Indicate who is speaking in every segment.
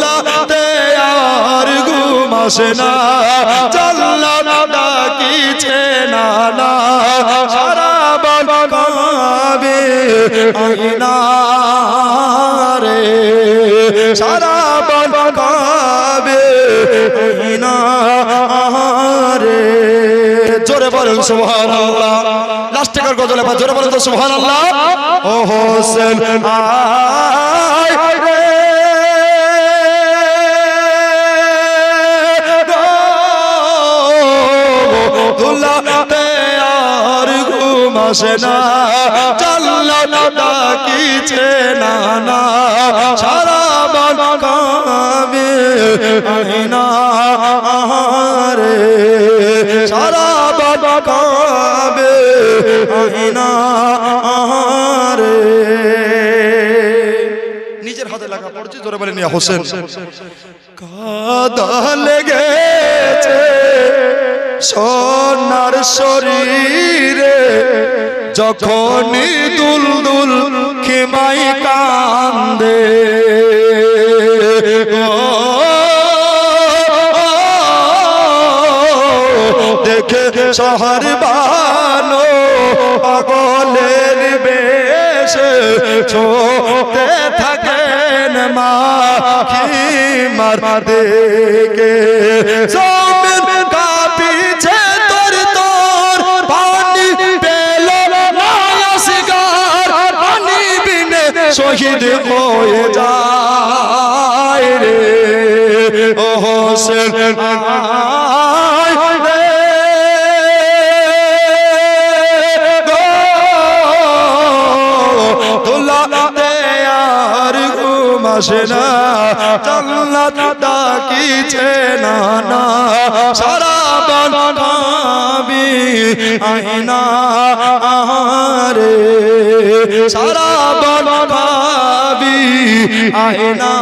Speaker 1: তুলাতে আর ঘুম আসে না, জান্নাত ডাকিছে না না, সারা বন কাঁবে আয়না রে, সারা বন কাঁবে আয়না রে। জোরে বলেন সুবহানাল্লাহ। লাস্ট টাকার গজলে বা জোরে বলেন তো সুবহানাল্লাহ। ও হোসেন আয় রে তুলাতে আর ঘুম আসে না, জান্নাত ডাকিছে না না, সারা বন কাঁবে আয়না রে, সারা বন কাঁবে আয়না রে। নিজের হাতে লাগা পড়ছে, জোরে বলেন ইয়া হোসেন। কাদা লেগেছে সোনার শরীরে, যখনই দুলদুল খেমাই কান্দে, দেখে শহর বানো পাগলের বেশে ছোটে থাকেন মা খিমার দেখে, জমিন কাঁপিছে তোর তোর, পানি পেল না আসগার, পানি বিনে শহীদ হয়ে যায় রে। ও হোসেন আয় রে তুলাতে আর ঘুম আসে না, জান্নাত ডাকিছে না না, সারা বন কাঁবে আয়না রে, সারা বন কাঁবে আয়না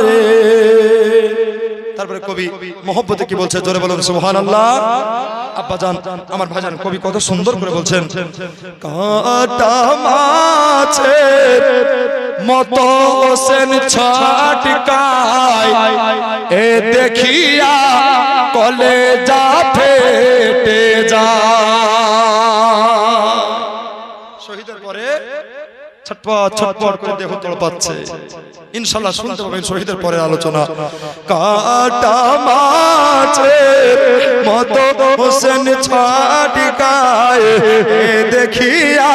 Speaker 1: রে। তারপরে কবি মহব্বতে কি বলছে, জোরে বলুন সুবহানাল্লাহ। আব্বাজান আমার ভাইজান কবি কত সুন্দর করে বলছেন, কাটা মাছের মতো হোসেন ছটকায়, এ দেখিয়া কলেজা ফেটে যায়। শহীদের পরে ছটপট ছটপট করে দেহ তড়পাচ্ছে, ইনশাআল্লাহ শুনতে পাবেন শহীদের পরে আলোচনা। কাটা মাছের মতো হোসেন ছটকায়, এ দেখিয়া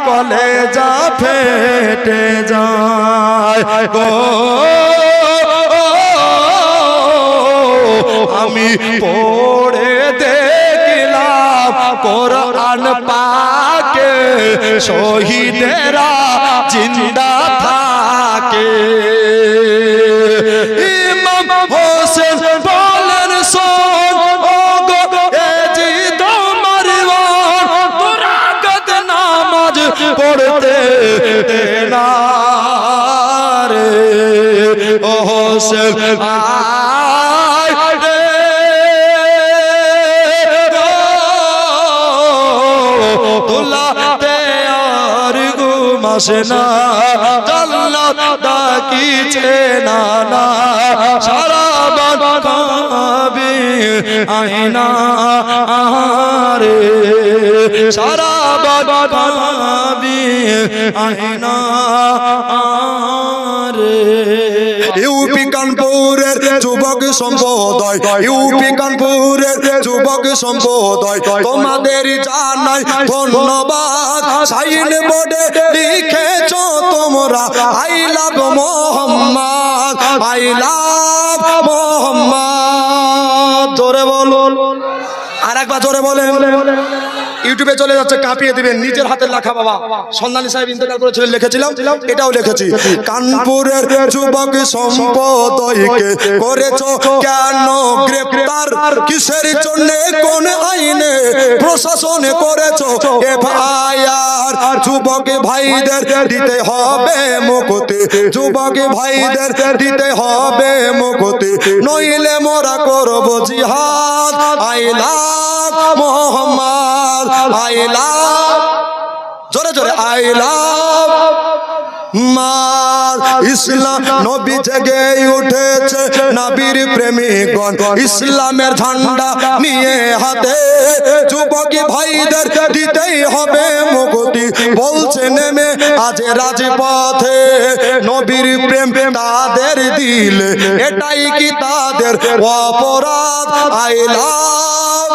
Speaker 1: কলেজা ফেটে যায় গো, আমি পড়ে দেখলাম কোরআন পাকে, শহীদেরা জিন্দা থাকে, ইমাম হোসেন বলেন শোন ও গো এ জি তোমার মন, দুরাগত নামাজ পড়তে দেনা রে। ও হোসেন আয় রে তুলাতে আর ঘুম আসে না, জান্নাত ডাকিছে না না, সারা বন কাঁবে আয়না রে, সারা বন কাঁবে আয়না রে। ইউপি কানপুরের যুবক সম্প্রদায়, ইউপি কানপুরের যুবক সম্প্রদায়, তোমাদের জানাই ধন্যবাদ। সাইন বোর্ডে লিখেছো তোমরা I love Mohammad, I love Mohammad. জোরে বলো, আর একবার জোরে বলেন। ইউটিউবে চলে যাচ্ছে, কাঁপিয়ে দিবেন। নিজের হাতের লেখা বাবা সন্ধানী সাহেব ইন্তেকাল করেছিলেন, লিখেছিলাম, এটাও লিখেছি। কানপুরের যুবক সম্প্রদায়কে করেছো কেন গ্রেফতার, কিসের জন্য কোন আইনে প্রশাসনে করেছো এফআইআর, যুবক ভাইদের দিতে হবে মুক্তি, যুবক ভাইদের দিতে হবে মুক্তি, নইলে মোরা করব জিহাদ। আই লাভ মোহাম্মদ, আই লাভ, জোরে জোরে আই লাভ মা ইসলাম নবী জেগে উঠেছে নবীর প্রেমিকগণ ইসলামের ঝান্ডা নিয়ে হাতে যুবক ভাইদের দিতেই হবে মুক্তি বলছে নেমে আজ রাজপথে নবীর প্রেম তাদের দিল এটাই কি তাদের অপরাধ আই লাভ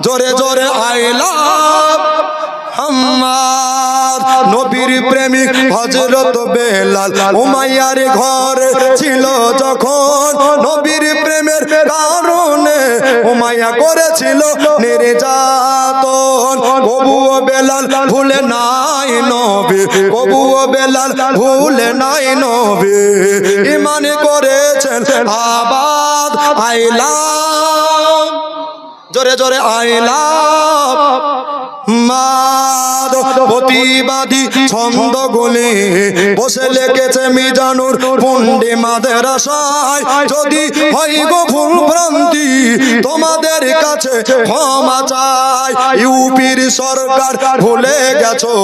Speaker 1: জোরে জোরে আই লাভ আমার নবীর প্রেমিক হযরত বেলাল উমাইয়ার ঘরে ছিল যখন নবীর প্রেমের কারণে উমাইয়া করেছিল নির্যাতন তবুও বেলাল ভুলে নাই নবী তবুও বেলাল ভুলে নাই নবী ঈমান করেছেন আবাদ আই লাভ জোরে জোরে আই লাভ মাদ প্রতিবাদী ছন্দগুলি বসে লিখেছে মিজানুর পুন্ডি মাদ্রাসায় যদি হয় গো ভুল ভ্রান্তি তোমাদের কাছে ক্ষমা চাই ইউপির সরকার ভুলে গেছো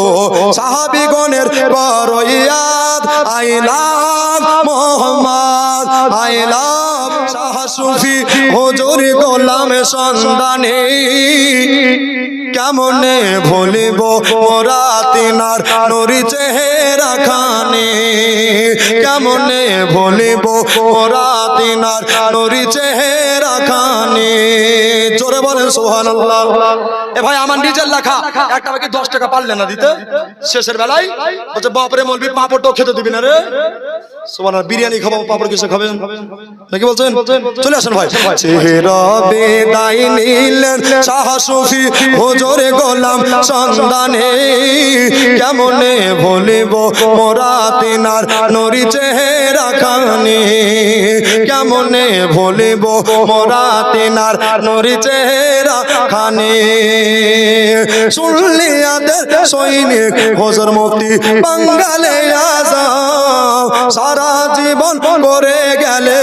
Speaker 1: সাহাবীগণের বরইয়াত I love Mohammad I love Shah Sufi হুজুর গোলাম সন্ধানী কেমনে ভুলিব মোরা তিনার নুরি চেহারা খানি কেমনে ভুলিব মোরা তিনার নুরি চেহারা খানি জোরে বলেন সুবহানাল্লাহ এ ভাই আমার নিজের লেখা একটা বাকি 10 টাকা পারলে না দিতে শেষের বেলায় বলছে বাপরে মৌলবি পাপড়টাও খেতে দিবি না রে সুবহানাল্লাহ বিরিয়ানি খাবো পাপড় কিছু খাবেন নাকি বলছেন চলে আসেন ভাই চেহারা বিদায় নিলেন শাহ সুফি হুজুর গোলাম সন্ধানী কেমনে ভুলিব মোরা তিনার নুরি চেহারা খানি কেমনে ভুলিব মোরা তিনার নুরি চেহারা খানি শুনলি আদের সৈনিক হুজুর মুফতি বাঙালে আযাব সারা জীবন করে গেলে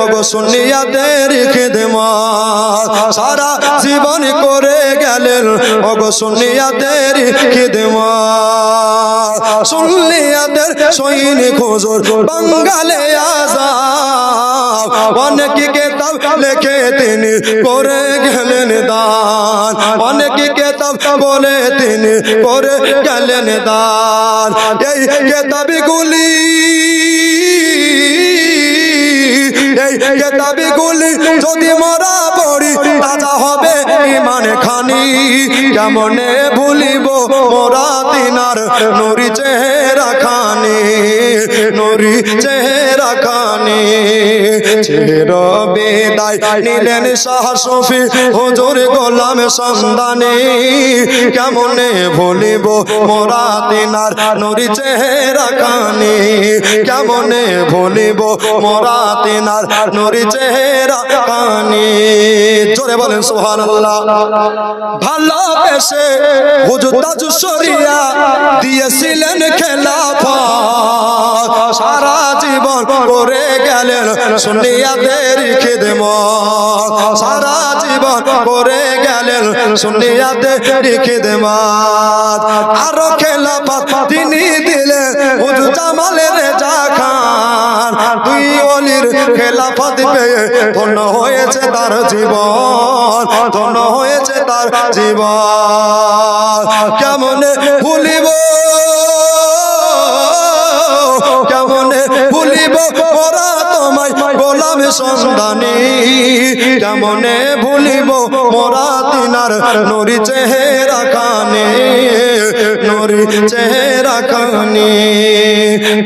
Speaker 1: ওগো সুন্নিয়াতের খিদমত সারা জীবন করে গেলেন ওগো সুন্নিয়াতের খিদমত সুন্নিয়াতের সৈনিক হুজুর বাঙালে আযাব অনেক কিতাব লিখে তিনি করে গেলেন দান অনেক কিতাব বলে তিনি করে গেলেন দান এই কিতাবগুলি এই কিতাবগুলি যদি মোরা পড়ি তাজা হবে ঈমান খানি কেমনে ভুলিব মোরা তিনার নুরি চেহারা খানি নুরি চেহারা খানি চেহারা বিদায় নিলেন শাহ সুফি হুজুর গোলাম সন্ধানী কেমনে ভুলিব মোরা তিনার নুরি চেহারা খানি কেমনে ভুলিব মোরা তিনার নুরি চেহারা খানি জোরে বলেন সুবহানাল্লাহ ভালোবেসে হুজুর তাজু শরিয়া দিয়েছিলেন খেলাফত সারা জীবন করে গেলেন সুন্নিয়াতের খিদমত সারা জীবন করে গেলেন সুন্নিয়াতের খিদমত আরো খেলাফত তিনি দিলেন হুজুর জামালের রেজা খান দুই ওলির খেলাফত পেয়ে ধন্য হয়েছে তার জীবন ধন্য হয়েছে তার জীবন কেমনে ভুলিব কেমনে ভুলিব মোরা তোমায় গোলাম সন্ধানী কেমনে ভুলিব মোরা তিনার নুরি চেহারা খানি নুরি চেহারা খানি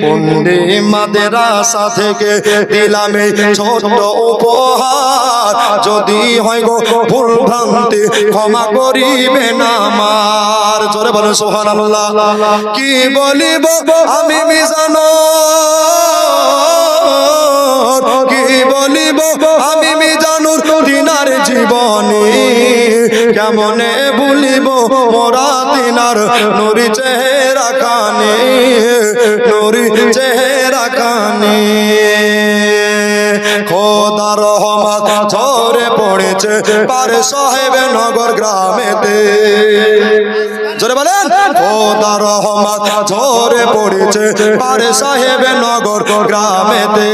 Speaker 1: পুন্ডি মাদ্রাসা থেকে দিলাম এই ছোট্ট উপহার যদি হয় গো ভুল ভ্রান্তি ক্ষমা করিবেন আমার জোরে বলেন সুবহানাল্লাহ কি বলিব আমি মিজানো কি বলিব আমি মিজানুর তিনার জীবনী কেমনে ভুলিব মোরা তিনার নুরি চেহারা খানি নুরি চেহারা খানি খোদার রহমত ঝরে পড়েছে পারে সাহেব নগর গ্রামেতে জোরে বলেন খোদার রহমত ঝরে পড়েছে পারে সাহেব নগর গ্রামেতে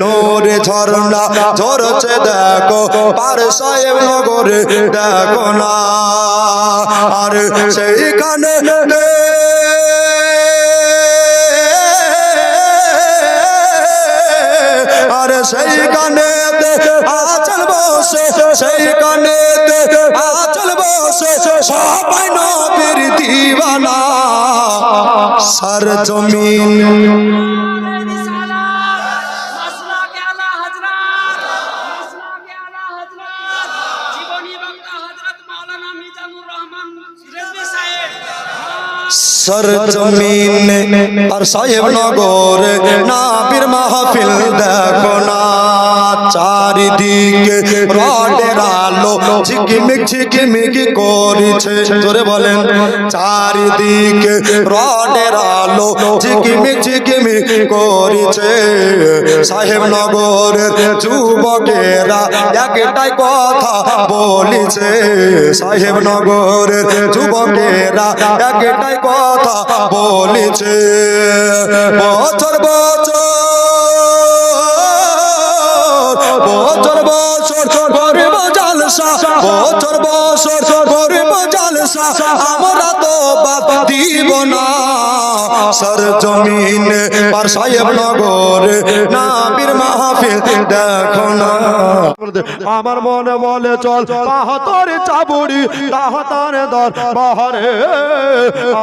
Speaker 1: নূরে ঝরনা ঝরছে দেখো পারে সাহেব নগরে দেখো না আর সেইখানে আরে সেইখানে আচল বসে সেইখানে আচল বসে সবাই নবীর দিওয়ানা সর জমিন सर जमीन और साहेब नगर नाबिर महफिल देखो ना चारिदिके रडेर आलो झिकिमिक झिकिमिक करिছে জোরে বলেন চারিদিকে রডের আলো ঝিকিমিক ঝিকিমিক করিছে সাহেব নগরের যুবকেরা একটাই কথা বলিছে সাহেব নগরের যুবকেরা একটাই কথা বলিছে বছর বছর বছর বছর করব জালসা বছর বছর করব জালসা আমরা তো বাদ দিব না সর জমিন আর সাহেব নগর নাবির মাহফিল দেখো না আমার মনে বলে চল বাহাতর চাবুড়ি তাহাতার দর বাহারে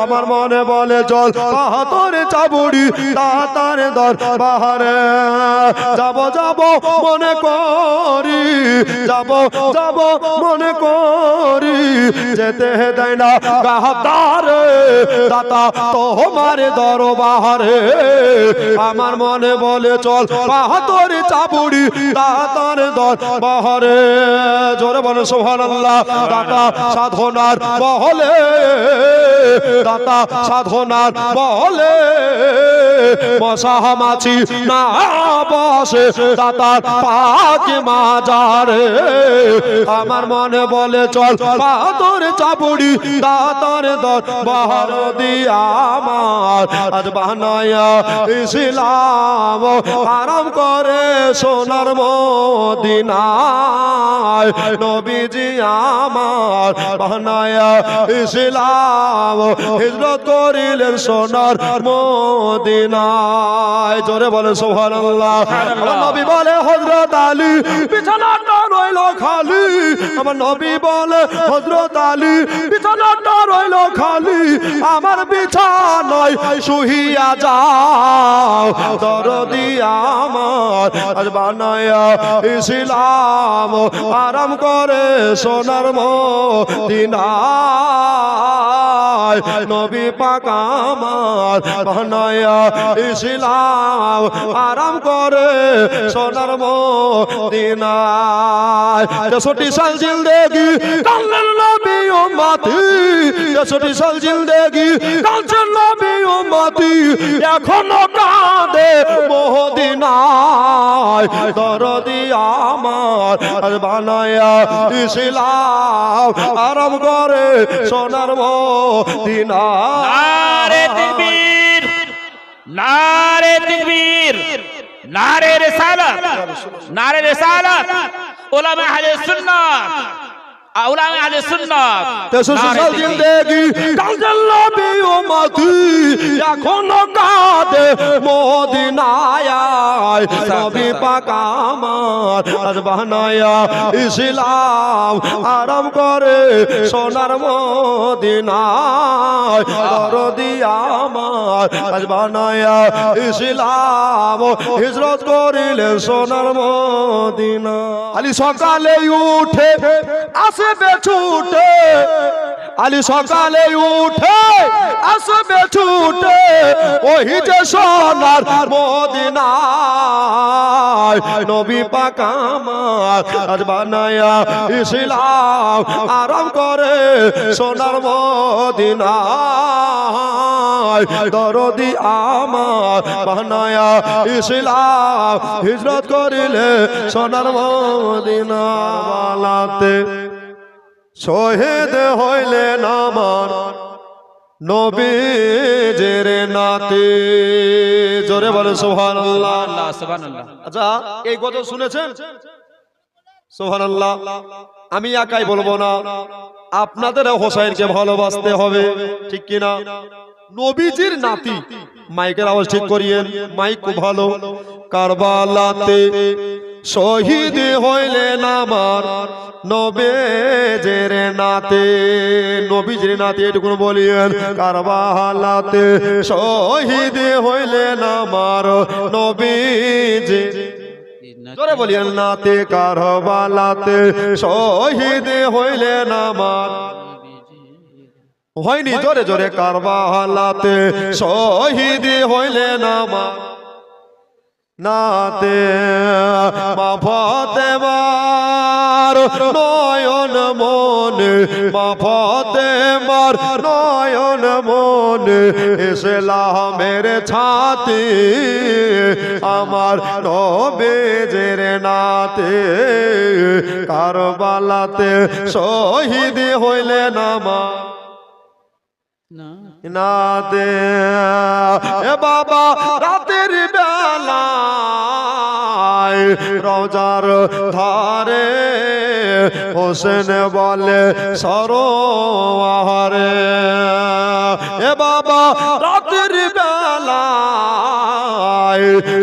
Speaker 1: আমার মনে বলে চল বাহাতর চাবুড়ি তাহাতার দর বাহারে যাব যাব মনে করি যাব যাব মনে করি যেতে দেয় না গাহাতারে দাতা তোমার দরবারে আমার মনে বলে চল বাহাতর চাবুড়ি তাহাতার দর বাহারে জোরে বলে সুবহানাল্লাহ দাতা সাধনার বহলে দাতা সাধনার বহলে মশা মাছি না বসে দাতার পাক মাজারে আমার মনে বলে চল বাহাতর চাবুড়ি দাতার দর বাহার দিয়া আমার আজ বানায়া ইসলাম আরাম করে সোনার মদিনায় নবীজি আমার বানায়া ইসলাম হিজরত করিলেন সোনার মদিনায় জোরে বলে সুবহানাল্লাহ আমার নবী বলে হযরত আলী বিছানাটা রইল খালি আমার নবী বলে হযরত আলী বিছানাটা রইল খালি আমার বিছানায় শুইয়া যাও দরদি আমার আজ বানায়া ইসলাম আরাম করে সোনার মদিনায় নবী পাক আমার বানায়া ইসলাম আরাম করে সোনার মদিনায় 63 সাল জিন্দেগি কালের নবী উম্মতি 63 সাল জিন্দেগি কালের নবী উম্মতি এখনো কাঁদে মদিনায় দরদি আমার আজ বানায়া ইসলাম আরাম করে সোনার মদিনায়
Speaker 2: নারে তাকবীর নারে তাকবীর নারে রিসালাত উলামা আহলে সুন্নাত উলামা আহলে সুন্নাত
Speaker 1: 63 সাল জিন্দেগি কালের নবী উম্মতি এখনো কাঁদে মদিনায় নবী পাক আমার আজ বানায়া ইসলাম আরাম করে সোনার মদিনায় দরদি আমার আজ বানায়া ইসলাম হিজরত করিলেন সোনার মদিনায় আলী সকালে উঠে আসবে ছুটে আলী সকালে উঠে আসবে ছুটে ওই যে সোনার মদিনায় নবী পাক আমার আজ বানায়া ইসলাম আরাম করে সোনার মদিনায় দরদি আমার বানায়া ইসলাম হিজরত করিলে সোনার মদিনাতে
Speaker 3: শহীদ হইলেন আমার নবীজের নাতে। জোরে বলে সুবহানাল্লাহ।
Speaker 2: আল্লাহ সুবহানাল্লাহ।
Speaker 3: আচ্ছা এই গজল শুনেছেন? সুবহানাল্লাহ। আমি একাই বলবো না, আপনাদেরও হোসাইনকে ভালোবাসতে হবে, ঠিক কিনা? নবীজির নাতি, মাইকের আওয়াজ ঠিক করিয়েন, মাইক খুব ভালো। কারবালাতে শহীদ হইলেন আমার নবীজের নাতে। নবীজির নাতি এটুকু বলিয়েন। কারবালাতে শহীদ হইলেন আমার নবীজি, জোরে বলিয়েন নাতে। কারবালাতে শহীদ হইলেন আমার, হয়নি জোরে জোরে। কারবালাতে শহীদ হইলেন আমার নাতে। মা ফাতেমার নয়ন মনে, মা ফাতেমার নয়ন মনে ইসলামের ছাতি আমার নবীজের নাতে। কারবালাতে শহীদ হইলেন আমার নাতে। এ বাবা রাতের বেলায় রওজার ধারে হোসেন বলে সরোয়ারে। এ বাবা রাতের বেলায়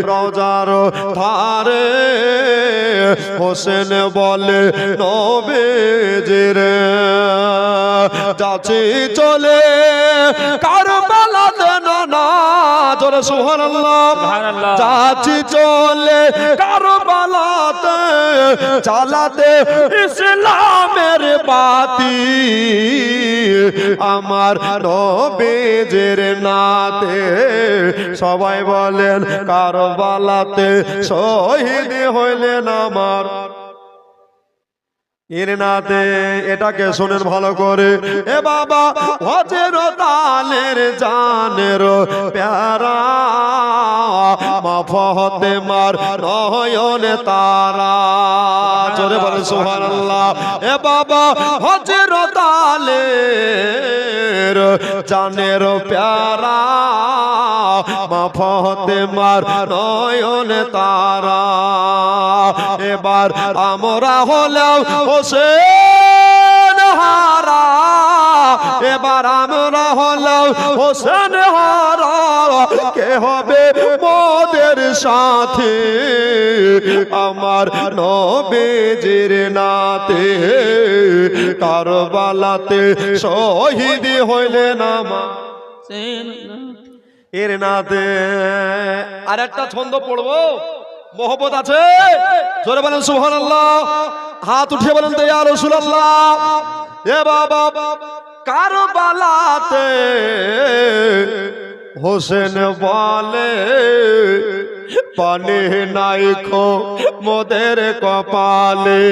Speaker 3: রওজার ধারে হোসেন বলে নবীজির যাচ্ছি চলে কারবালাতে না। জোরে সুবহানাল্লাহ।
Speaker 2: সুবহানাল্লাহ।
Speaker 3: যাচ্ছি চলে কারবালাতে চালাতে ইসলামের বাতি আমার নবীজির নাতে। সবাই বলেন কারবালাতে শহীদ হইলেন আমার এর নাতে। এটাকে শোনেন ভালো করে। এ বাবা হজের তালের জানের প্যারা মা ফাতেমার নয়ন তারা। জোরে বলে সুবহানাল্লাহ। এ বাবা হজের তালের জানের প্যারা মা ফাতেমার নয়ন তারা। এবার আমরা হলাম হোসেন হারা, এবার আমরা হলাম হোসেন হারা। কে হবে মোদের সাথে আমার নবীজির নাতে। কারবালাতে শহীদ হইলেন আমার এর নাতে। আর একটা ছন্দ পড়বো, মোহব্বত আছে। জোরে বলেন সুবহানাল্লাহ। হাত উঠিয়ে বলেন তো ইয়া রাসূলুল্লাহ। এ বাবা কারবালাতে হোসেন বলে পানি নাই খো মোদের কপালে।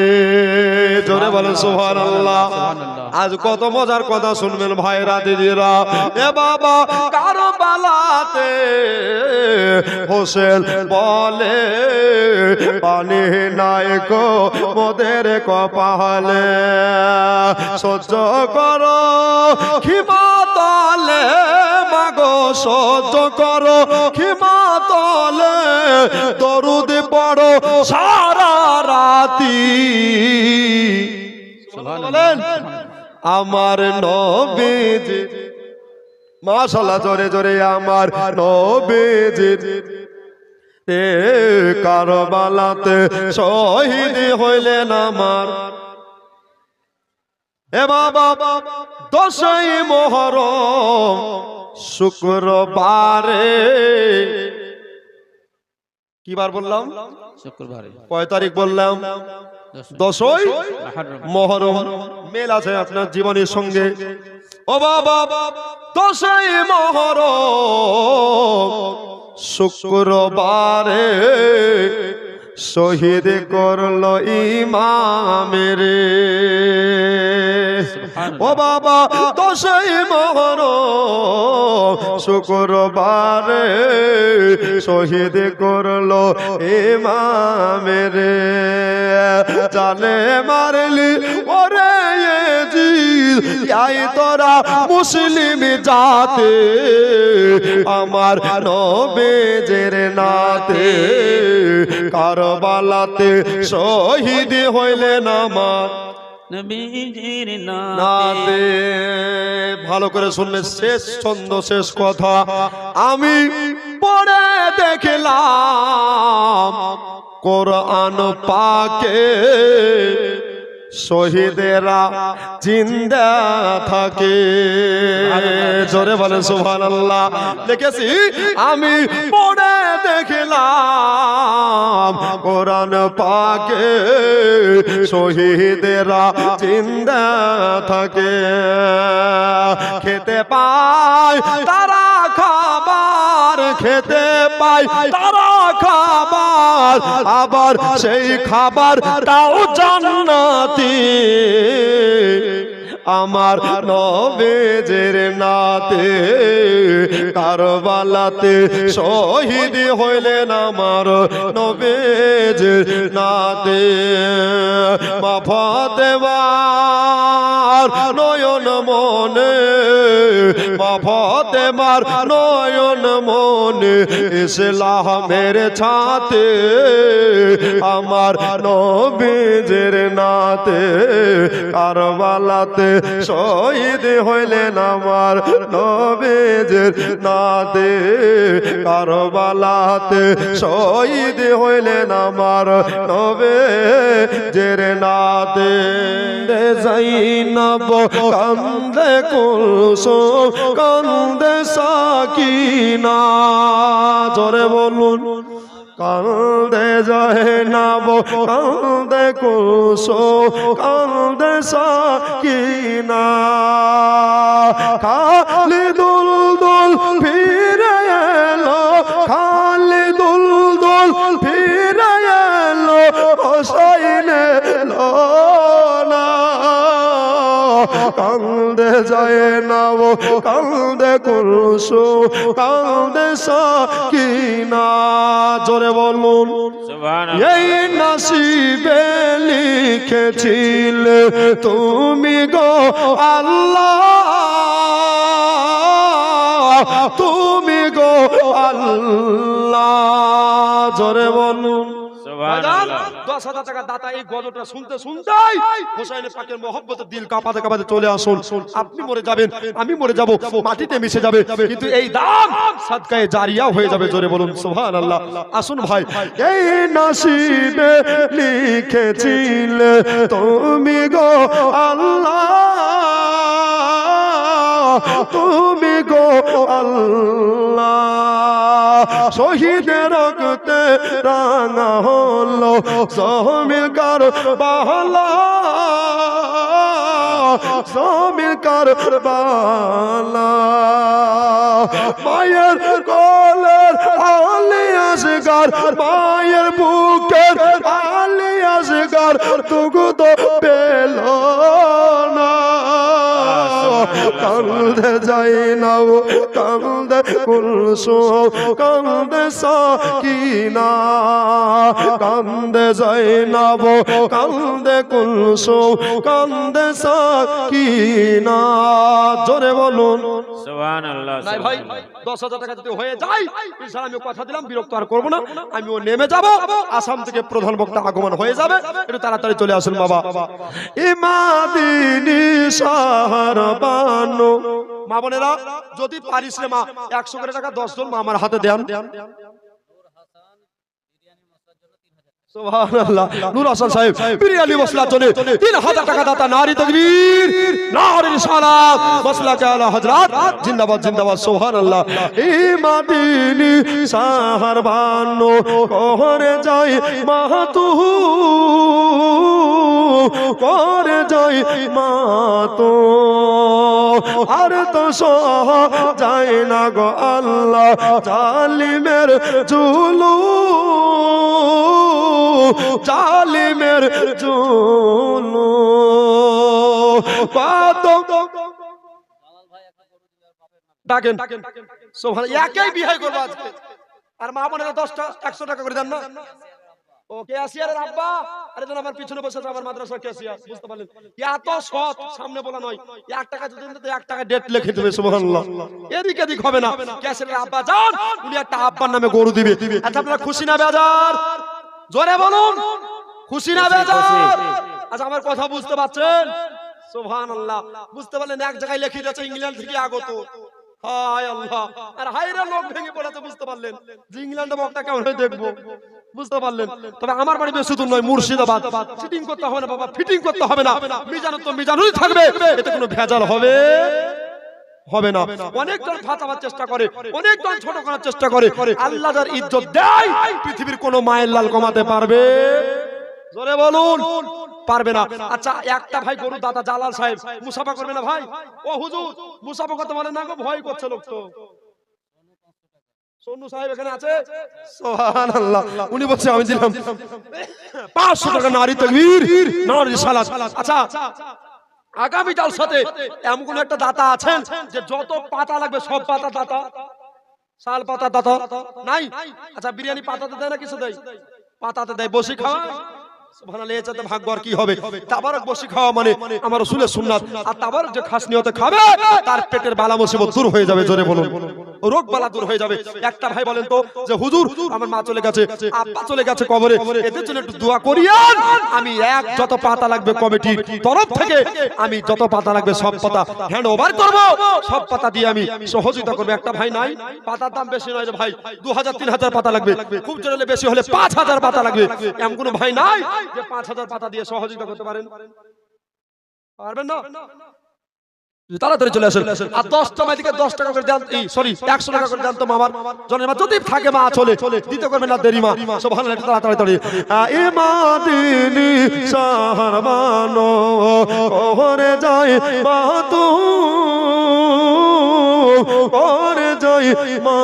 Speaker 3: জোরে বলেন সুবহানাল্লাহ। আজ কত মজার কথা শুনবেন ভাইরা দিদিরা। এ বাবা কারবালাতে হোসেন বলে পানি নাই খো মোদের কপালে। সহ্য করো ক্ষমা তলে মাগো, সহ্য করো ক্ষমা তলে দরুদ পড়ো সারা রাতি। বলেন আমার নবীজি মাশাআল্লাহ। জোরে জোরে আমার নবীজি এ কারবালাতে শহীদ হইলেন আমার। এ বাবা 10ই মুহররম শুক্রবারে, কি বার বললাম?
Speaker 2: শুক্রবারে।
Speaker 3: কয় তারিখ বললাম? 10ই মুহররম। মেল আছে আপনার জীবনের সঙ্গে। ও বাবা 10ই মুহররম শুক্রবারে শহীদ করলো ইমামের। ও বাবা 10ই মুহররম শুক্রবারে শহীদ করলো ইমামের জানে মারলি ওরে জিদ আই তোরা মুসলিম জাতে আমার নবীর নাতে কারবালাতে শহীদ হইলেন আমার
Speaker 2: নবীজির নাতে
Speaker 3: নাতে। ভালো করে শুনবে, শেষ ছন্দ শেষ কথা আমি পড়ে দেখলাম কোরআন পাকে শহীদেরা জিন্দা থাকে। জোরে বলে সুবহানাল্লাহ। দেখেছি আমি পড়ে দেখলাম কোরআন পাকে শহীদেরা জিন্দা থাকে। খেতে পায় তারা খাবার, খেতে পায় তারা খাবার, আবার সেই খাবার তাও জান্নাতি আমার নবীর নাতে কারবালাতে শহীদ হইলেন আমার নবীর নাতে। মা ফাতেমার নয়ন মনে, মা ফাতেমার নয়ন মনে ইসলামের ছাতে আমার নবীর নাতে কারবালাতে শহীদ হইলেন আমার নবীর নাতে কারবালাতে শহীদ হইলেন আমার নবীর নাতে। যাইনাব কান্দে কুলসুম কান্দে সাকিনা, জোরে বলুন কান্দে যায়নাব কান্দে কুলসুম কান্দে সাকিনা। খালিদুল দুল ফিরে এলো, খালিদুল দুল ফিরে এলো, হোসাইন এলো না। কান্দে যায়নাব কান্দে কুলসুম কান্দে সাকিনা। জোরে বলুন
Speaker 2: সুবহানাল্লাহ।
Speaker 3: এই নসিবে লিখেছিলে তুমি গো আল্লাহ, তুমি গো আল্লাহ। জোরে বলুন। 10,000 টাকা দাতা এই গজলটা শুনতে শুনতেই হোসেন পাকের মহব্বতে দিল কাঁপাতে কাঁপাতে চলে আসুন। আপনি মরে যাবেন, আমি মরে যাব, মাটিতে মিশে যাবে, কিন্তু এই দান সাদকায়ে জারিয়া হয়ে যাবে। জোরে বলুন সুবহানাল্লাহ। আসুন ভাই, এই নসিবে লিখেছিলে তুমি গো আল্লাহ, তুমি গো আল্লাহ। শহীদের রক্তে রাঙা হলো জমিন কারবালা, জমিন কারবালা। মায়ের কোলের আলী আসগার, মায়ের বুকের আলী আসগার তুগু তো পেল না। কান্দে যায়নাব কান্দে কুলসুম কান্দে সাকিনা, কান্দে যায়নাব কান্দে কুলসুম কান্দে সাকিনা। জোরে বলুন
Speaker 2: সুবহানাল্লাহ।
Speaker 3: নাই ভাই 10,000 টাকা যদি হয়ে যায় ইনশাআল্লাহ আমি কথা দিলাম বিরক্ত আর করব না, আমিও নেমে যাব। আসাম থেকে প্রধান বক্তা আগমন হয়ে যাবে, একটু তাড়াতাড়ি চলে আসুন বাবা। ইমাদিনী শহর বানো, মা বোনেরা যদি পারিস রে মা 100 করে টাকা 10 জন মা আমার হাতে দেন। সুবহানাল্লাহ। নূর হাসান সাহেব বিরিয়ানি মশলার জন্য 3000 টাকা দাতা। নারী তাকবীর, নারী সালাত, মশলা কে আলা হযরত জিন্দাবাদ জিন্দাবাদ। সুবহানাল্লাহ। এই মাদিনী শহর বানো করে যাই মাতু, করে যাই মাতু, আর তো সহ যায় না গো আল্লাহ জালিমের জুলুম, জালিমের জুলুম। কত ডাকেন সোভান একই বিয়ে করবো আজকে আর মা বোনেরা 100 টাকা করে দেন না ও ক্যাশিয়ারের আব্বা আরে দেন আমার পিছনে বসে আছে আমার মাদ্রাসার ক্যাশিয়ার বুঝতে পারলেন এত সৎ সামনে বলা নয় 1 টাকা যদি দিতে 1 টাকা ডেট লিখে দেবে সুবহানাল্লাহ এদিক এদিক হবে না ক্যাশিয়ারের আব্বা যান উনি একটা আব্বার নামে গরু দিবে আচ্ছা আপনারা খুশি না বেজার জোরে বলুন খুশি না বেজার আচ্ছা আমার কথা বুঝতে পারছেন সুবহানাল্লাহ বুঝতে পারলেন এক জায়গায় লিখে দিয়েছে ইংল্যান্ড থেকে আগত হায় আল্লাহ আর হায়রে লোক ভেঙে পড়াতে বুঝতে পারলেন যে ইংল্যান্ডে বকটা কেমন হয় দেখবো বুঝতে পারলেন তবে আমার বাড়ি বেশি দূর নয় মুর্শিদাবাদ ফিটিং করতে হবে না বাবা ফিটিং করতে হবে না মিজান তো মিজানুই থাকবে এতে কোনো ভেজাল হবে না অনেকজন ফাঁসাবার চেষ্টা করে অনেকজন ছোট করার চেষ্টা করে আল্লাহ যার ইজ্জত দেয় পৃথিবীর কোনো মায়ের লাল কমাতে পারবে জোরে বলুন পারবে না আচ্ছা একটা ভাই গরু দাদা জালাল সাহেব মুসাফা করবে না ভাই ও হুজুর মুসাফা করতে পারে না গো ভয় করছে লোক তো সোনু সাহেব এখানে আছে সুবহানাল্লাহ উনি বলছে আমি দিলাম 500 টাকা নারী তাকবীর নারী সালাত আচ্ছা আগামী জালসাতে এমন কোন একটা দাতা আছেন যে যত পাতা লাগবে সব পাতা দাতা শাল পাতা দাতা নাই আচ্ছা বিরিয়ানি পাতাতে দেয় না কিছু দেয় পাতাতে দেয় বসি খাওয়া সুবহানাল্লাহ এটাতে ভাগ্য আর কি হবে তাবারক বসি খাওয়া মানে আমার রাসূলের সুন্নাত আর তাবারক যে খাস নিয়তে খাবে তার পেটের বালা মুসিবত দূর হয়ে যাবে জোরে বলুন রোগ বালা দূর হয়ে যাবে একটা ভাই বলেন তো যে হুজুর আমার মা চলে গেছে আব্বা চলে গেছে কবরে এদের জন্য একটু দোয়া করিয়েন আমি যত পাতা লাগবে কমিটির তরফ থেকে আমি যত পাতা লাগবে সব পাতা হ্যান্ড ওভার করব সব পাতা দিয়ে আমি সহযোগিতা করব একটা ভাই নাই পাতার দাম বেশি নয় রে ভাই 2000 3000 পাতা লাগবে খুব জোরে হলে বেশি হলে 5000 পাতা লাগবে এমন কোনো ভাই নাই যে 5000 পাতা দিয়ে সহযোগিতা করতে পারবেন না তাড়াতাড়ি চলে আসেন আর 10টা মাইদিকে 10 টাকা করে দেন সরি 100 টাকা করে দেন তো মামার জনের মা যদি থাকে মা চলে দিতে করবেন না দেরি মা সুবহানাল্লাহ তাড়াতাড়ি ইমাদিনী সাহারমানো ওরে যায় মা তো ওরে যায় মা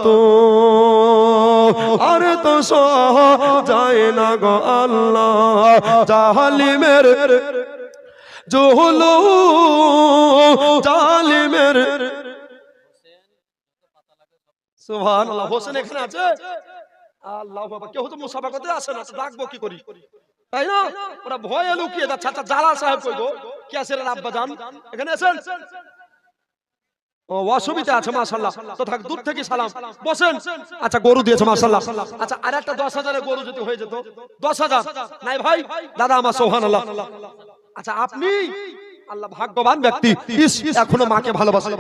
Speaker 3: তো আর তো সহ যায় না গো আল্লাহ জালিমের জোহলো জালিমের সুবহানাল্লাহ হোসেন এখানে আছে আল্লাহু আকবার কেউ তো মুসাফা করতে আসে না ডাকবো কি করি তাই না ওরা ভয়ে লুকিয়ে যাচ্ছে আচ্ছা জালাল সাহেব কই গো কি আছে রে আব্বা জান এখানে আছেন ও অসুবিধা আছে মাশাআল্লাহ তো থাক দূর থেকে সালাম বসেন আচ্ছা গরু দিয়েছে মাশাআল্লাহ আচ্ছা আরেকটা 10000 এর গরু যদি হয়ে যেত 10000 নাই ভাই দাদা আমার সুবহানাল্লাহ আচ্ছা আপনি আল্লাহ ভাগ্যবান ব্যক্তি এখনো মাকে ভালোবাসেন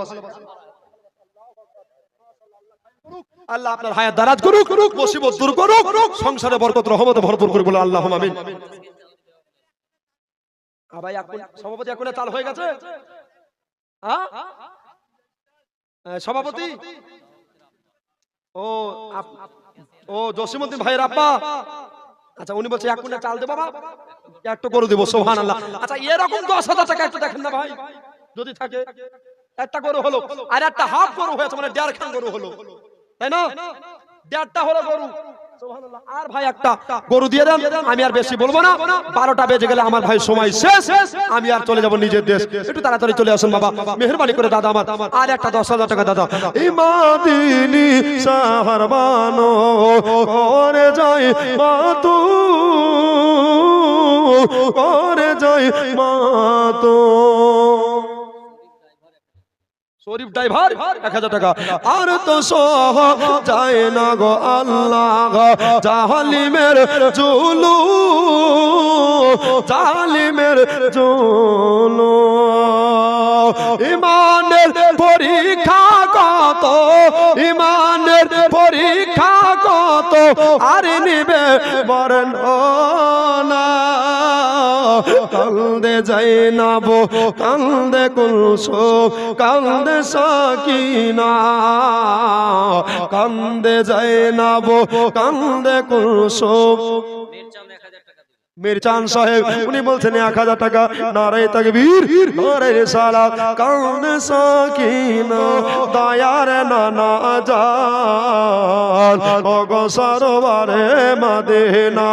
Speaker 3: আল্লাহ আপনার হায়াত দারাজ করুক মুসিবত দূর করুক সংসারে বরকত রহমত ভরপুর করে বলে আল্লাহুম্মা আমিন ভাই এখন সভাপতি এখন চাল হয়ে গেছে হ্যাঁ সভাপতি ও জসিমউদ্দিন ভাইয়ের আব্বা আচ্ছা উনি বলছে 1 কুইন্টাল চাল দে বাবা একটু গরু দেব সুবহানাল্লাহ আচ্ছা এরকম 10000 টাকা একটু দেখেন না ভাই যদি থাকে একটা গরু হলো আর একটা হাফ গরু হয়েছে মানে 1.5 খান গরু হলো তাই না 1.5টা হলো গরু সুবহানাল্লাহ আর ভাই একটা গরু দিয়ে দেন আমি আর বেশি বলবো না 12টা বেজে গেলে আমার ভাই সময় শেষ আমি আর চলে যাব নিজের দেশ একটু তাড়াতাড়ি চলে আসুন বাবা মেহেরবানি করে দাদা আমার আর একটা 10000 টাকা দাদা ইমাদিনী সাহারমানো করে যায় মা তো করে যায় মা তো শরীফ ড্রাইভার 1000 টাকা আর তো সহ যায় না গো আল্লাহ জালিমের জুলু ইমানের পরীক্ষা কত ইমানের পরীক্ষা কত আর নিবে বরণ না কান্দে যাইনাব কান্দে কুলসুম কান্দে সাকিনা কান্দে যাইনাব কান্দে কুলসুম মিরচান সাহেব উনি বলছেন 1000 টাকা নারে তাকবীর নারে রিসালাত কান্দে সাকিনা দয়ার নানা জান ওগো সরওয়ারে মদিনা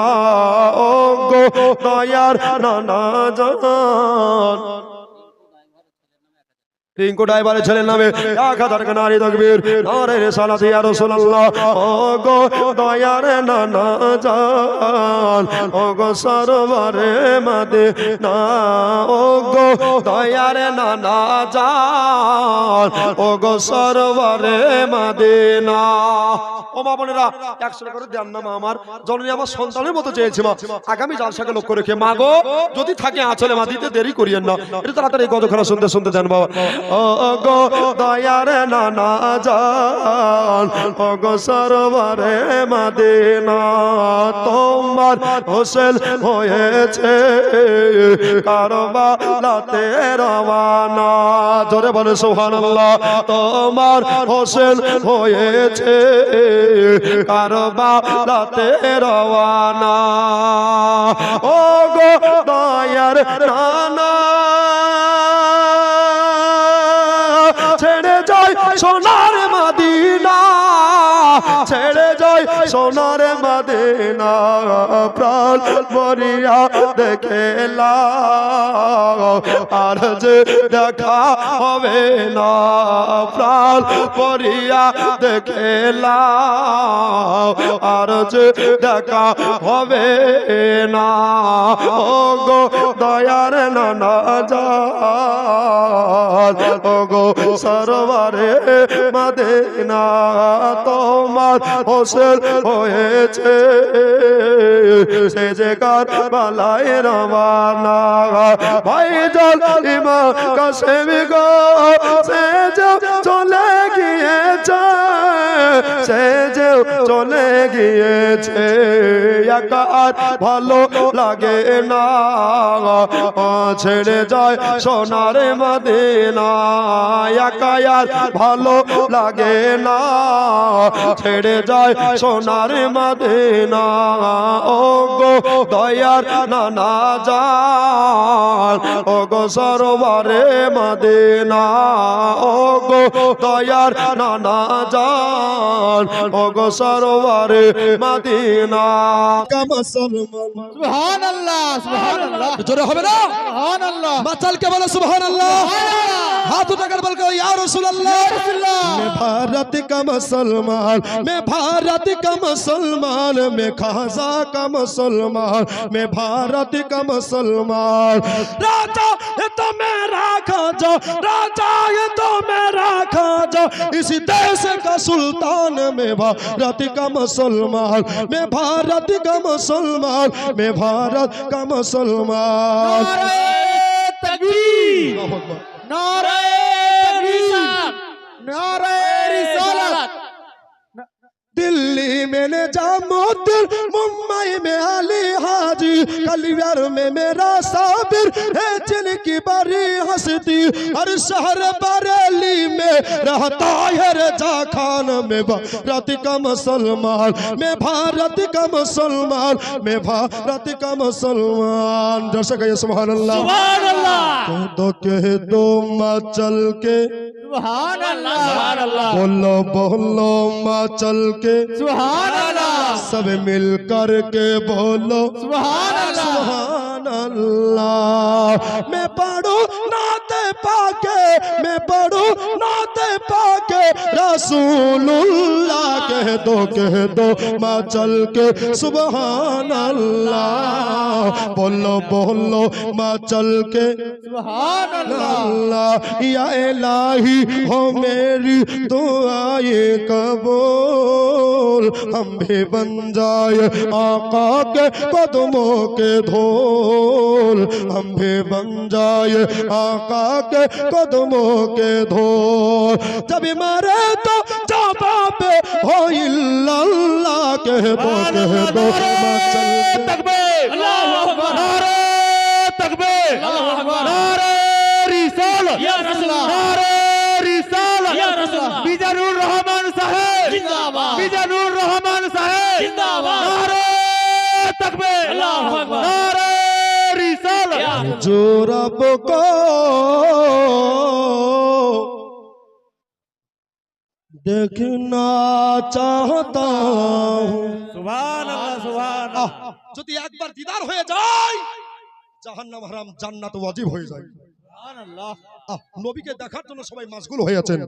Speaker 3: ওগো দয়ার নানা জান টিঙ্কু ড্রাইভারের ছেলের নামে 1000 নারী তাকবীর নারে রিসালাত ইয়া রাসূলুল্লাহ ও গো দয়ার নানা জান ও গো সরওয়ারে মদিনা ও গো দয়ার নানা জান ও গো সরওয়ারে মদিনা ও মা বোনেরা 100 করে দেন না মা আমার জননী আমার সন্তানের মতো চেয়েছে মা আগামী জালসাকে লক্ষ্য রেখে মা গো যদি থাকে আঁচলে মা দিতে দেরি করিয়েন না এটা তাড়াতাড়ি গজখানা শুনতে শুনতে দেন বাবা ও গো দয়ার নানা জান ও গো সরওয়ারে মদিনা তোমার হোসেন হয়েছে কারবালাতে রওয়ানা জোরে বলে সুবহানাল্লাহ তোমার হোসেন হয়েছে কারবালাতে রওয়ানা ও গো দয়ার নানা ছেড়ে যায় সোনার মদিনা ছেড়ে যায় সোনার মদিনা প্রাণ ভরিয়া দেখেলা আর যে দেখা হবে না প্রাণ ভরিয়া দেখেলা আর যে দেখা হবে না ও গো দয়ার নানা জান ও গো সরওয়ারে মদিনা তোমার হোসেন হয়েছে সে যে কারবালায় রওয়ানা ভাই জল ইমাম কাসেম গো সে যে চলে গিয়েছে সে যে চলে গিয়েছে একা আর ভালো লাগে না ছেড়ে যায় সোনার মদিনা একা আর ভালো লাগে না ছেড়ে যায় সোনার মদিনা ও গো দয়ার নানা জান ও গো সরওয়ারে মদিনা ও গো দয়ার নানা জান ও গো সরওয়ারে মদিনা
Speaker 4: সুবহানাল্লাহ সুবহানাল্লাহ
Speaker 1: জোরে হবে না
Speaker 4: সুবহানাল্লাহ
Speaker 1: মাতাল কে বলে সুবহানাল্লাহ हाथ उठाकर बोल के या रसूल अल्लाह मैं भारत का मुसलमान मैं भारत का मुसलमान मैं खाजा का मुसलमान मैं भारत का मुसलमान राजा ये तो मेरा खाजा राजा ये तो मेरा खाजा इसी देश का सुल्तान मैं भारत का मुसलमान मैं भारत का मुसलमान मैं भारत का मुसलमान
Speaker 4: तकबीर नारे तकबीर नारे रिसालत
Speaker 1: दिल्ली में निजामुद्दीन मुंबई में अली हाजी कलियार में मेरा साबिर है जिनकी बड़ी हस्ती हर शहर बरेली में रहता है रजा खान में भारत का मुसलमान मैं भारत का मुसलमान मैं भारत का मुसलमान जैसे कहिए सुभान अल्लाह कह दो मचल के
Speaker 4: सुबहानल्लाह सुबहानल्लाह
Speaker 1: बोलो बोलो मचल के
Speaker 4: सुबहानल्लाह
Speaker 1: सब मिल कर के बोलो
Speaker 4: सुबहानल्लाह
Speaker 1: सुबहानल्लाह मैं पढ़ू नाते पाके मैं पढ़ू नाते पाके रसूलुल्लाह कह दो मचल के सुबहानल्लाह बोलो बोलो मचल के
Speaker 4: सुबहानल्लाह
Speaker 1: या इलाही हो मेरी दुआए कबूल हम भी बन जाए आका के कदमों के धूल हम भी बन जाए आका के कदमों के धूल जब मरे तो जवाब हो इल्लल्लाह कह दो मचल के
Speaker 4: तकबीर अल्लाहु अकबर नारे तकबीर अल्लाहु अकबर नारे रिसालत या रसूलुल्लाह नारे रिसालत या रसूलुल्लाह बिजानुर रहमान साहब जिंदाबाद बिजानुर रहमान साहब जिंदाबाद नारे तकबीर अल्लाहु अकबर नारे रिसालत
Speaker 1: जो रब को देखना चाहता हूँ
Speaker 4: सुभान अल्लाह सुभान
Speaker 1: যদি একবার দিদার হয়ে যায় জাহান্নাম হারাম জান্নাত ওয়াজিব হয়ে যায়
Speaker 4: सुभान अल्लाह
Speaker 1: নবীকে দেখার জন্য সবাই মাশগুল হয়ে আছেন।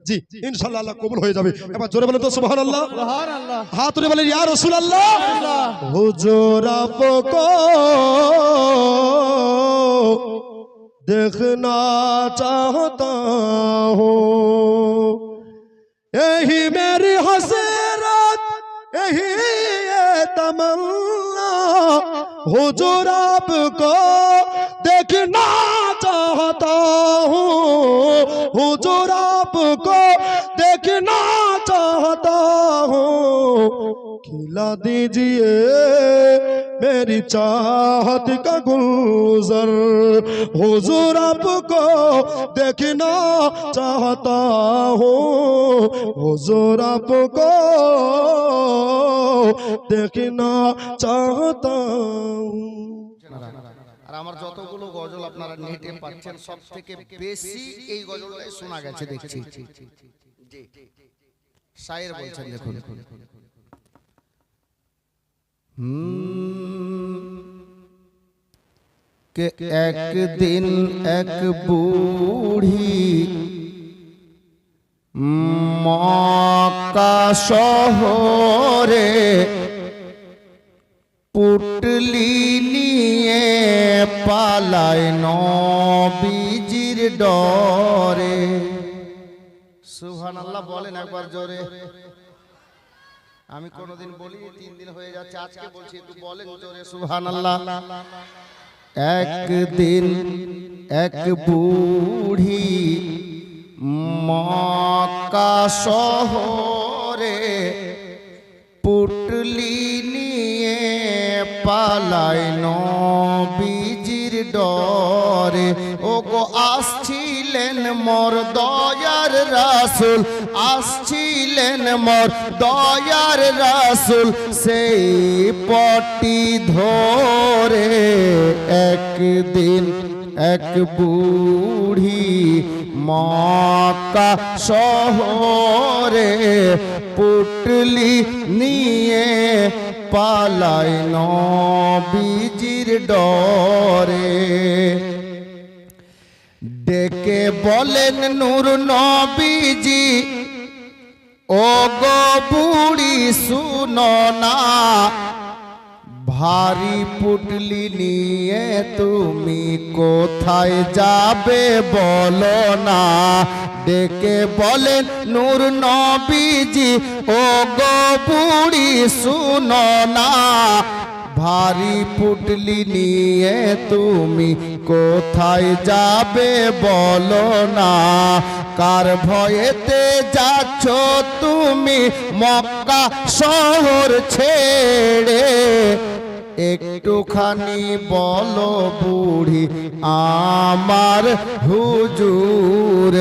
Speaker 1: জি ইনশাআল্লাহ আল্লাহ কবুল হয়ে যাবে। এবার জোরে বলেন তো সুবহানাল্লাহ।
Speaker 4: সুবহানাল্লাহ।
Speaker 1: হাত তুলে বলেন ইয়া রাসূলুল্লাহ। হুজুর আপকো देखना चाहता हूँ, यही मेरी हसरत, यही ये तमन्ना, हुजूर आपको देखना चाहता हूँ, हुजूर आपको देखना चाहता हूँ, खिला दीजिए मेरी चाहत का गुलजार, हुजूर आपको देखना चाहता हूँ, हुजूर आपको देखना चाहता हूँ।
Speaker 5: আর আমার যতগুলো গজল আপনারা নেটে পাচ্ছেন সব থেকে বেশি এই গজলটাই শোনা গেছে দেখছি। জি শায়ের বলছেন দেখুন। कि एक दिन एक बूढ़ी मक्का शहरे पुटली निये पालाय नबीजिर डरे। सुबहानाल्लाह बोलेन एक बार जोरे। আমি কোনদিন বলি 3 দিন হয়ে যাচ্ছে, আজকে বলছি একটু বলেন জোরে সুবহানাল্লাহ। একদিন এক বুড়ি মক্কা শহরে পুটলি নিয়ে পালায় নবীজির ডরে। ওগো আসছিলেন মোর দয়ার রাসূল, আসছিলেন মোর দয়ার রাসূল, সেই পটি ধরে। একদিন এক বুড়ি মক্কা শহরে পুটলি নিয়ে পালায় নবীজির ডরে। ডেকে বলেন নূর নবীজি, ও গো বুড়ি শুনো না, ভারী পুটলি নিয়ে তুমি কোথায় যাবে বলো না। ডেকে বলেন নূর নবীজি, ও গো বুড়ি শুনো না, ভারী পুটলি নিয়ে তুমি কোথায় যাবে বলো না। কার ভয়েতে যাচ্ছ তুমি মক্কা শহর ছেড়ে, একটুখানি বলো বুড়ি আমার হুজুর।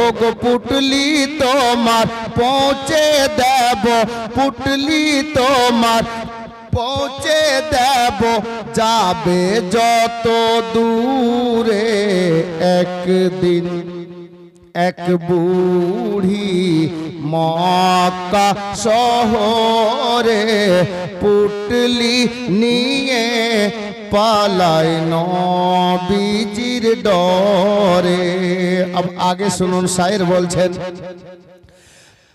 Speaker 5: ও গো পুটলি তোমার পৌঁছে দেব, পুটলি তোমার পৌঁছে দেব, যাবে যত দূরে। একদিন এক বুড়ি মক্কা শহরে পুটলি নিয়ে পালায় নবীজির ডরে। अब आगे सुनुन, शायर বলছেন,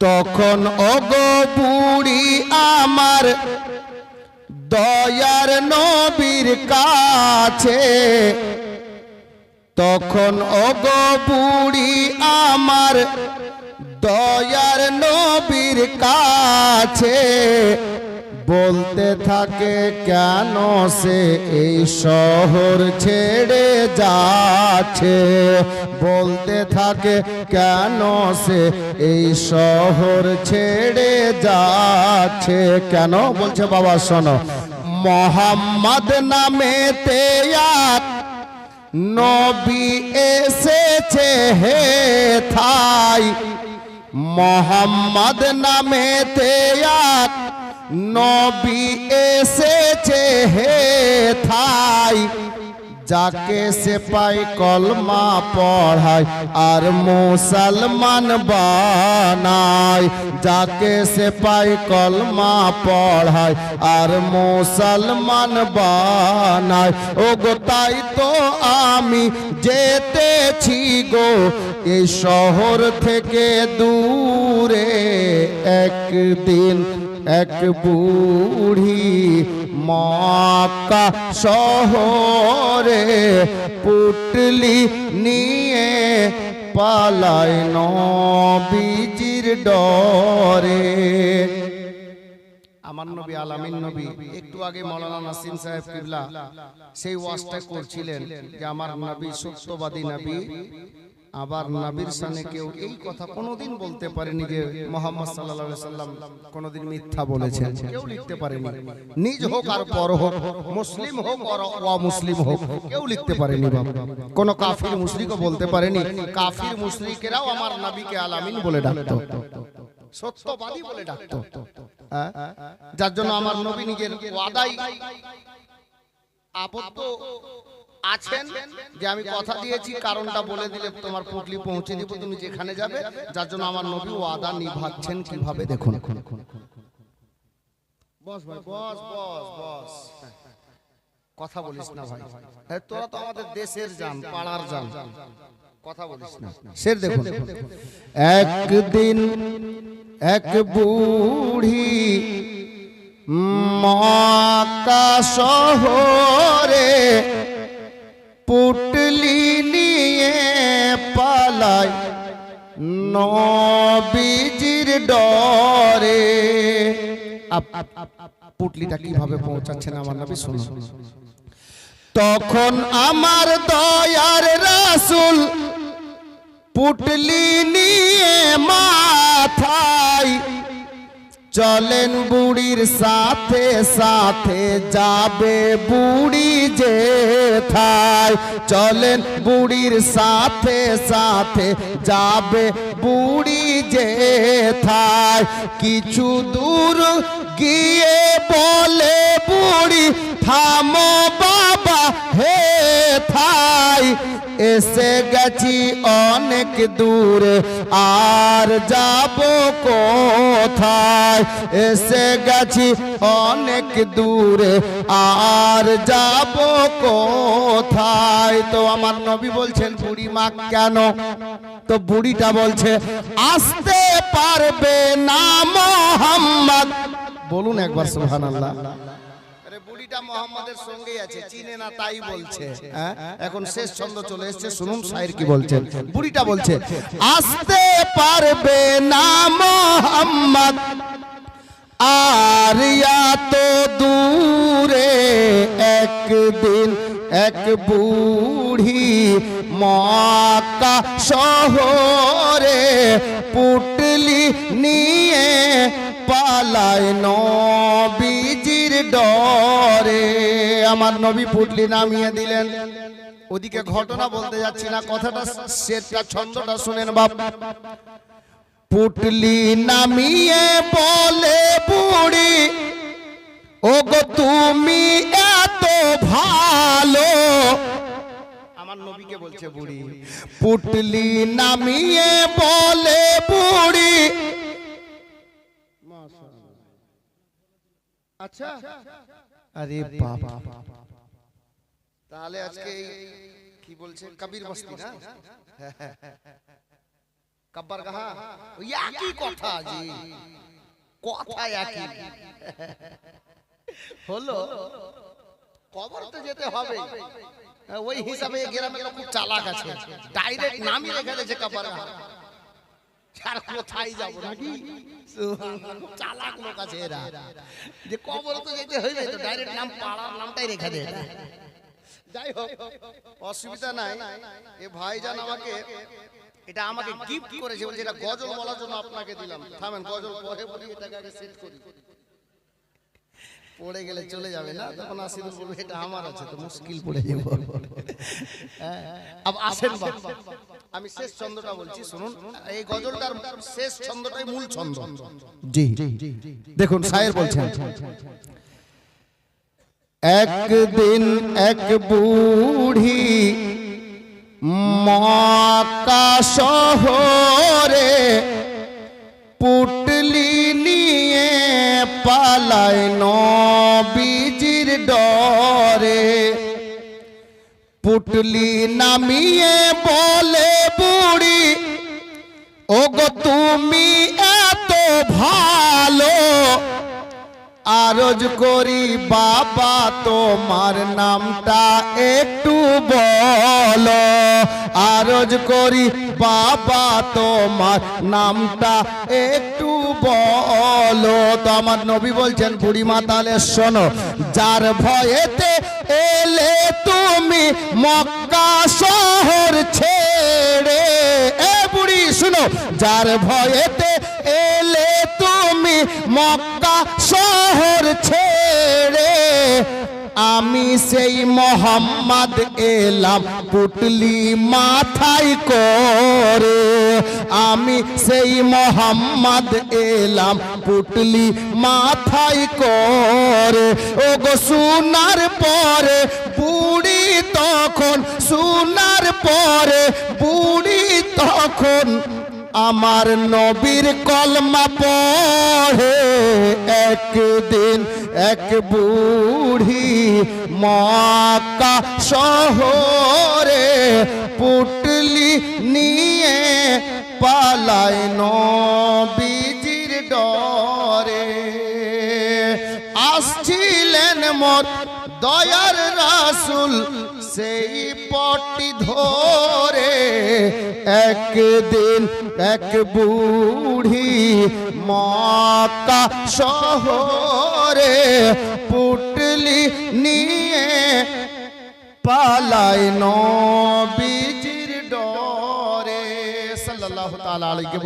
Speaker 5: তখন ওগো বুড়ি আমার দয়ার নবীর কাছে, তখন ওগো বুড়ি আমার দয়ার নবীর কাছে বলতে থাকে কেন সে এই শহর ছেড়ে যাচ্ছে। বলতে থাকে কেন সে এই শহর ছেড়ে যাচ্ছে। কেন বলছে বাবা শোনো, মোহাম্মদ নামে এক নবী এসেছে হে থাই। মোহাম্মদ নামে এক নবী এসেছে হে থাই। যাকে সে পাই কলমা পড়ায় আর মুসলমান বানায়, যাকে সে পাই কলমা পড়ায় আর মুসলমান বানায়। ও গো তাই তো আমি যেতেছি গো এই শহর থেকে দূরে, একদিন এক বুড়ি মক্কা শহরে পুটলি নিয়ে পালায় নবীজির ডরে। আমার নবী আলামিন নবী একটু আগে মাওলানা নাসিম সাহেব কিবলা সেই ওয়াজটা করছিলেন যে আমার নবী সত্যবাদী নবী। আবার নবীর সামনে কেউ এই কথা কোনোদিন বলতে পারেনি যে মুহাম্মদ সাল্লাল্লাহু আলাইহি সাল্লাম কোনোদিন মিথ্যা বলেছেন, কেউ লিখতে পারেনি। নিজ হোক আর পর হোক, মুসলিম হোক আর অমুসলিম হোক, কেউ লিখতে পারেনি বাবা। কোন কাফির মুশরিকও বলতে পারেনি। কাফির মুশরিকেরাও আমার নবীকে আলামিন বলে ডাকতো, সত্যবাদী বলে ডাকতো। যার জন্য আমার নবী নিজের ওয়াদাই আবদ্ধ আছেন যে আমি কথা দিয়েছি, কারণটা বলে দিলে তোমার পুটলি পৌঁছে দিব, তুমি যেখানে যাবে। যার জন্য আমার নবী ওয়াদা নিভাচ্ছেন কিভাবে দেখুন। বস ভাই, বস বস বস, কথা বলিস না ভাই, তোরা তো আমাদের দেশের জান, পাড়ার জান, কথা বলিস না। শের দেখুন, একদিন এক বুড়ি মক্কা শহরে পুটলি নিয়ে পালায় নবীজির ডরে। পুটলিটা কিভাবে পৌঁছাচ্ছেন আমার নবী শুনুন। তখন আমার দয়ার রাসূল পুটলি নিয়ে মাথায় চলেন বুড়ির সাথে সাথে, যাবে বুড়ি যেথায়। চলেন বুড়ির সাথে সাথে, যাবে বুড়ি যেথায়। কিছু দূর গিয়ে বলে বুড়ি থামো বাবা হে থাই, এসে গেছি অনেক দূরে আর যাব কোথায়। এসে গেছি অনেক দূরে আর যাব কোথায়। তো আমার নবী বলছেন বুড়ি মা কেন? তো বুড়িটা বলছে আসতে পারবে না মুহাম্মদ। বলুন একবার সুবহানাল্লাহ। বুড়িটা মুহাম্মাদের সঙ্গেই আছে, চিনে না তাই বলছে। এখন শেষ ছন্দ চলে এসেছে, শুনুন শায়ের কি বলছেন। বুড়িটা বলছে আসতে পারবে না মুহাম্মদ আর এত দূরে, একদিন এক বুড়ি মক্কা শহরে পুটলি নিয়ে পালায় নবীজির ডরে। আমার নবী পুটলি নামিয়ে দিলেন। ওদিকে ঘটনা বলতে যাচ্ছি না, কথাটা শেরটা ছন্দটা শুনেন বাপ। পুটলি নামিয়ে বলে বুড়ি ওগো তুমি এত ভালো। আমার নবীকে বলছে বুড়ি। পুটলি নামিয়ে বলে বুড়ি আচ্ছা, আরে বাবা, তাহলে আজকে কি বলছে কবির বস্তি না কব্বার গাহা একই কথা জি, কথা একই হলো। কবর তো যেতে হবে, ওই হিসাবে গ্রামের খুব চালাক আছে, ডাইরেক্ট নামই রেখে দিয়েছে কব্বার গাহা। আর কোথায় যাব নাকি, চালাক লোক আছে এরা, যে কবর তো যেতে হইবে তো ডাইরেক্ট নাম পাড়ার নামটাই রেখে দেয়। যাই হোক অসুবিধা নাই। এ ভাইজান আমাকে এটা আমাকে গিফট করেছে, বলছে এটা গজল বলার জন্য আপনাকে দিলাম। থামেন, গজল পড়ে বলি, এটাকে আগে সেট করি, পড়ে গেলে চলে যাবে না, তখন আসিদুল বলবে এটা আমার আছে, তো মুশকিল পড়ে যাব। আসেন বাবা, আমি শেষ ছন্দটা বলছি শুনুন। এই গজলটার শেষ ছন্দটাই মূল ছন্দ। জি দেখুন শায়ের বলছেন একদিন এক বুড়ি মক্কা শহরে পুটলি নিয়ে পালায় নবীজির ডরে। পুটলি নামিয়ে বলে বুড়ি, ওগো তুমি এত ভালো, আরজ করি বাবা তোমার নামটা একটু বলো, আরজ করি বাবা তোমার নামটা একটু বলো। তো আমার নবী বলছেন, বুড়িমা তাহলে শোনো, যার ভয়েতে এলে তুমি মক্কা শহর ছেড়ে, এ বুড়ি শুনো, যার ভয়েতে এলে তুমি মক্কা শহর ছেড়ে, আমি সেই মোহাম্মদ এলাম পুটলি মাথায় করে, আমি সেই মোহাম্মদ এলাম পুটলি মাথায় করে। ও গো শোনার পরে বুড়ি তখন, শোনার পরে বুড়ি তখন আমার নবীর কলমা পড়ে। একদিন এক বুড়ি মক্কা শহরে পুটলি নিয়ে পালায় নবীজির ডরে। আসছিলেন মোর দয়ার রাসূল সেই পটি ধরে, একদিন এক বুড়ি মক্কা শহরে পুটলি নিয়ে পালায় নবীজির ডরে। সাল্লাল্লাহু তাআলা আলাইহি